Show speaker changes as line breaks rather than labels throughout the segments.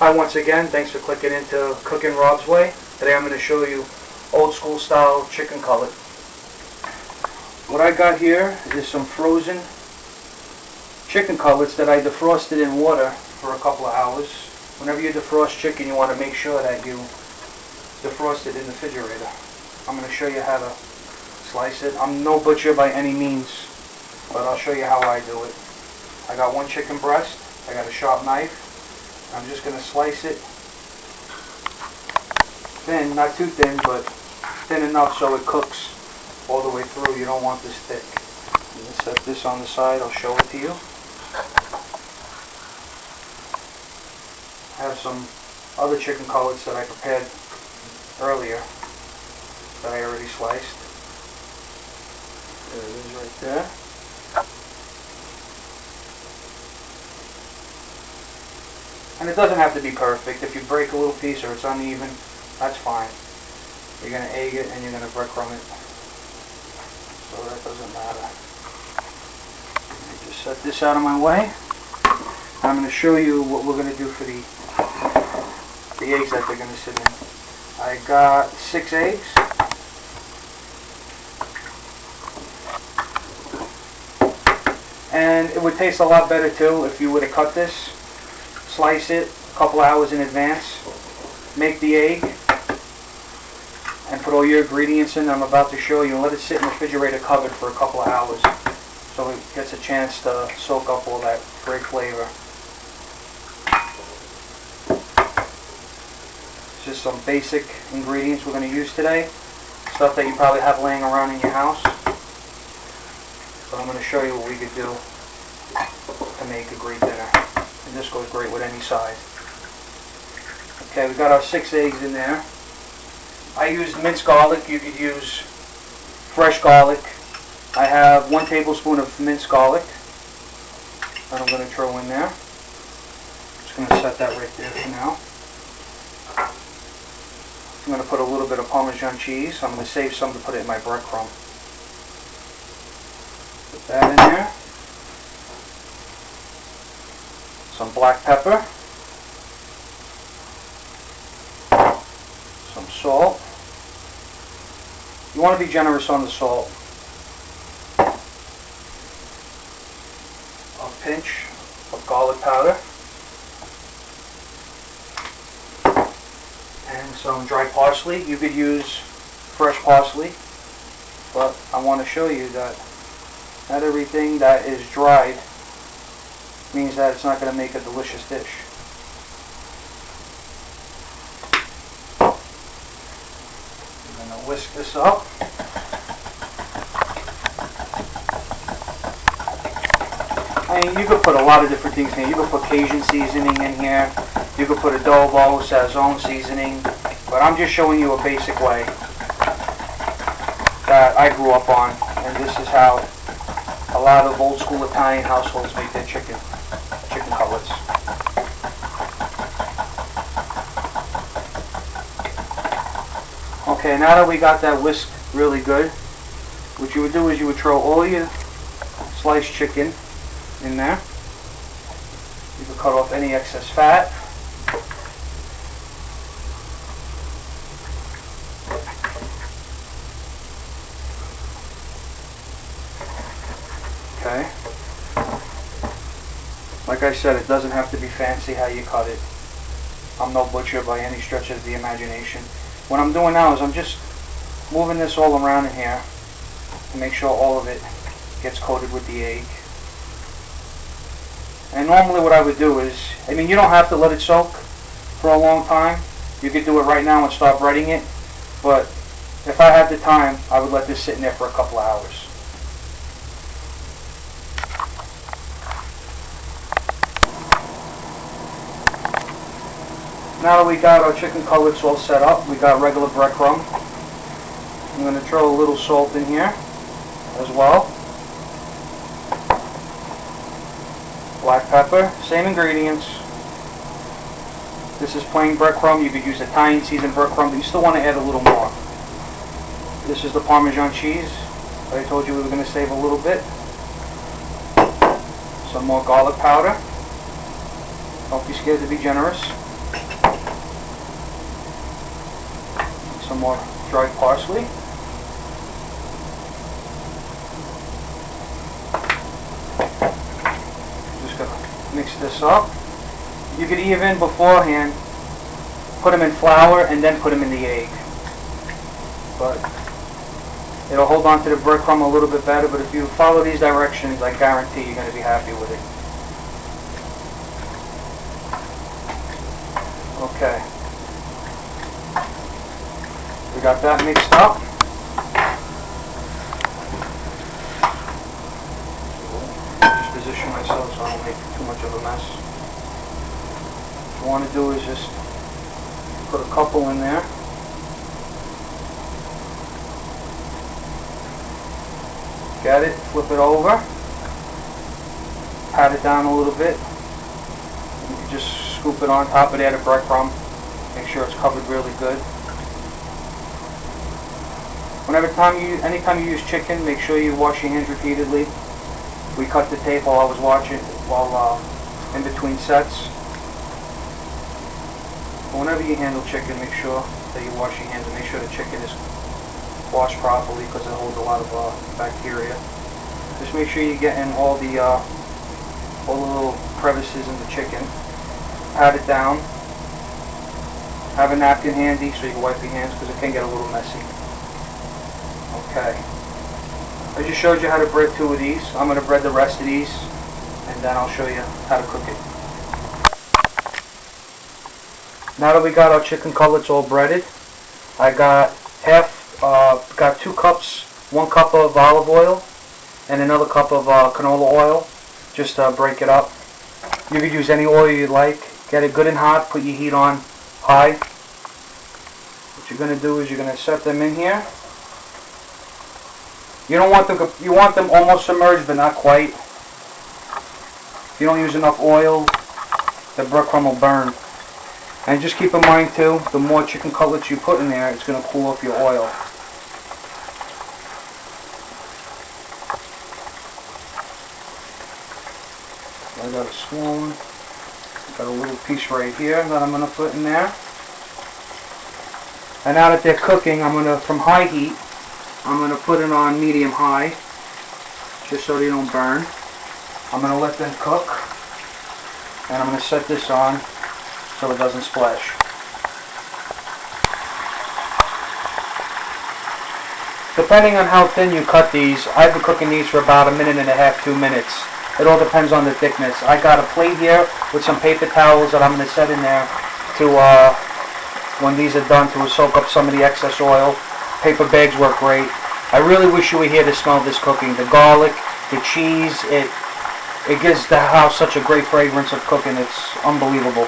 Hi once again, thanks for clicking into Cooking Rob's Way. Today I'm going to show you old school style chicken cutlet. What I got here is some frozen chicken cutlets that I defrosted in water for a couple of hours. Whenever you defrost chicken, you want to make sure that you defrost it in the refrigerator. I'm going to show you how to slice it. I'm no butcher by any means, but I'll show you how I do it. I got one chicken breast, I got a sharp knife. I'm just going to slice it thin, not too thin, but thin enough so it cooks all the way through. You don't want this thick. I'm going to set this on the side, I'll show it to you. I have some other chicken cutlets that I prepared earlier that I already sliced. There it is right there. And it doesn't have to be perfect. If you break a little piece or it's uneven, that's fine. You're going to egg it and you're going to breadcrumb it. So that doesn't matter. Let me just set this out of my way. I'm going to show you what we're going to do for the eggs that they're going to sit in. I got 6 eggs. And it would taste a lot better too if you would have cut this. Slice it a couple hours in advance, make the egg, and put all your ingredients in that I'm about to show you, and let it sit in the refrigerator covered for a couple of hours so it gets a chance to soak up all that great flavor. Just some basic ingredients we're going to use today, stuff that you probably have laying around in your house. But I'm going to show you what we could do to make a great dinner. And this goes great with any side. Okay, we got our 6 eggs in there. I used minced garlic. You could use fresh garlic. I have 1 tablespoon of minced garlic that I'm going to throw in there. Just going to set that right there for now. I'm going to put a little bit of Parmesan cheese. I'm going to save some to put it in my breadcrumb. Put that in there. Some black pepper, some salt. You want to be generous on the salt. A pinch of garlic powder and some dry parsley. You could use fresh parsley, but I want to show you that not everything that is dried means that it's not going to make a delicious dish. I'm going to whisk this up. I mean, you could put a lot of different things in here. You could put Cajun seasoning in here. You could put adobo, Sazon seasoning. But I'm just showing you a basic way that I grew up on. And this is how a lot of old school Italian households make their chicken cutlets. Okay, now that we got that whisked really good, what you would do is you would throw all your sliced chicken in there. You could cut off any excess fat. Okay. Like I said, it doesn't have to be fancy how you cut it. I'm no butcher by any stretch of the imagination. What I'm doing now is I'm just moving this all around in here to make sure all of it gets coated with the egg. And normally what I would do is, I mean, you don't have to let it soak for a long time. You could do it right now and start breading it. But if I had the time, I would let this sit in there for a couple of hours. Now that we got our chicken cutlets all set up, we got regular breadcrumb. I'm going to throw a little salt in here as well. Black pepper, same ingredients. This is plain breadcrumb. You could use Italian seasoned breadcrumb, but you still want to add a little more. This is the Parmesan cheese that I told you we were going to save a little bit. Some more garlic powder. Don't be scared to be generous. some more dried parsley. Just gonna mix this up. You could even beforehand put them in flour and then put them in the egg. But it'll hold on to the breadcrumb a little bit better, but if you follow these directions, I guarantee you're going to be happy with it. Okay. We got that mixed up. Just position myself so I don't make too much of a mess. What you want to do is just put a couple in there. Get it, flip it over, pat it down a little bit. You can just scoop it on top of there, the breadcrumb. Make sure it's covered really good. Anytime you use chicken, make sure you wash your hands repeatedly. We cut the tape while I was watching, in between sets. But whenever you handle chicken, make sure that you wash your hands and make sure the chicken is washed properly because it holds a lot of bacteria. Just make sure you're getting all the little crevices in the chicken. Pat it down. Have a napkin handy so you can wipe your hands because it can get a little messy. Okay. I just showed you how to bread 2 of these. I'm going to bread the rest of these and then I'll show you how to cook it. Now that we got our chicken cutlets all breaded, I got got 2 cups, 1 cup of olive oil and another cup of canola oil. Just break it up. You could use any oil you like. Get it good and hot. Put your heat on high. What you're going to do is you're going to set them in here. You don't want them. You want them almost submerged, but not quite. If you don't use enough oil, the breadcrumb will burn. And just keep in mind too, the more chicken cutlets you put in there, it's going to cool off your oil. I got a small one. Got a little piece right here that I'm going to put in there. And now that they're cooking, I'm going to, from high heat, I'm going to put it on medium high, just so they don't burn. I'm going to let them cook, and I'm going to set this on so it doesn't splash. Depending on how thin you cut these, I've been cooking these for about 1.5 minutes, 2 minutes. It all depends on the thickness. I got a plate here with some paper towels that I'm going to set in there to, when these are done, to soak up some of the excess oil. Paper bags work great. I really wish you were here to smell this cooking. The garlic, the cheese, it gives the house such a great fragrance of cooking. It's unbelievable.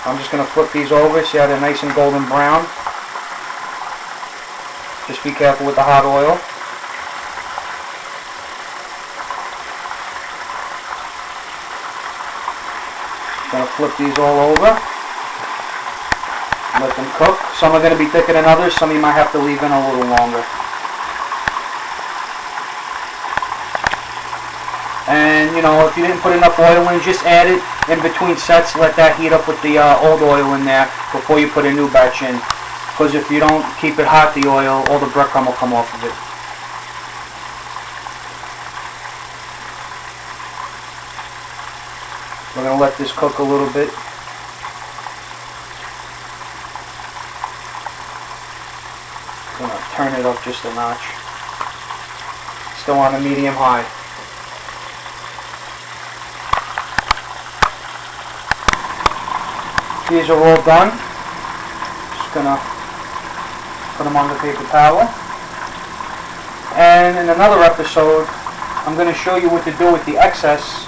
I'm just going to flip these over. See how they're nice and golden brown. Just be careful with the hot oil. Going to flip these all over. Let them cook. Some are going to be thicker than others. Some you might have to leave in a little longer. And, you know, if you didn't put enough oil in, just add it in between sets. Let that heat up with the old oil in there before you put a new batch in. Because if you don't keep it hot, the oil, all the breadcrumb will come off of it. We're going to let this cook a little bit. I'm going to turn it up just a notch. Still on a medium high. These are all done. Just going to put them on the paper towel. And in another episode, I'm going to show you what to do with the excess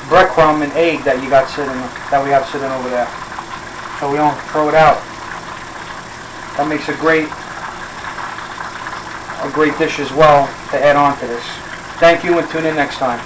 breadcrumb and egg that we have sitting over there, so we don't throw it out. That makes a great dish as well to add on to this. Thank you and tune in next time.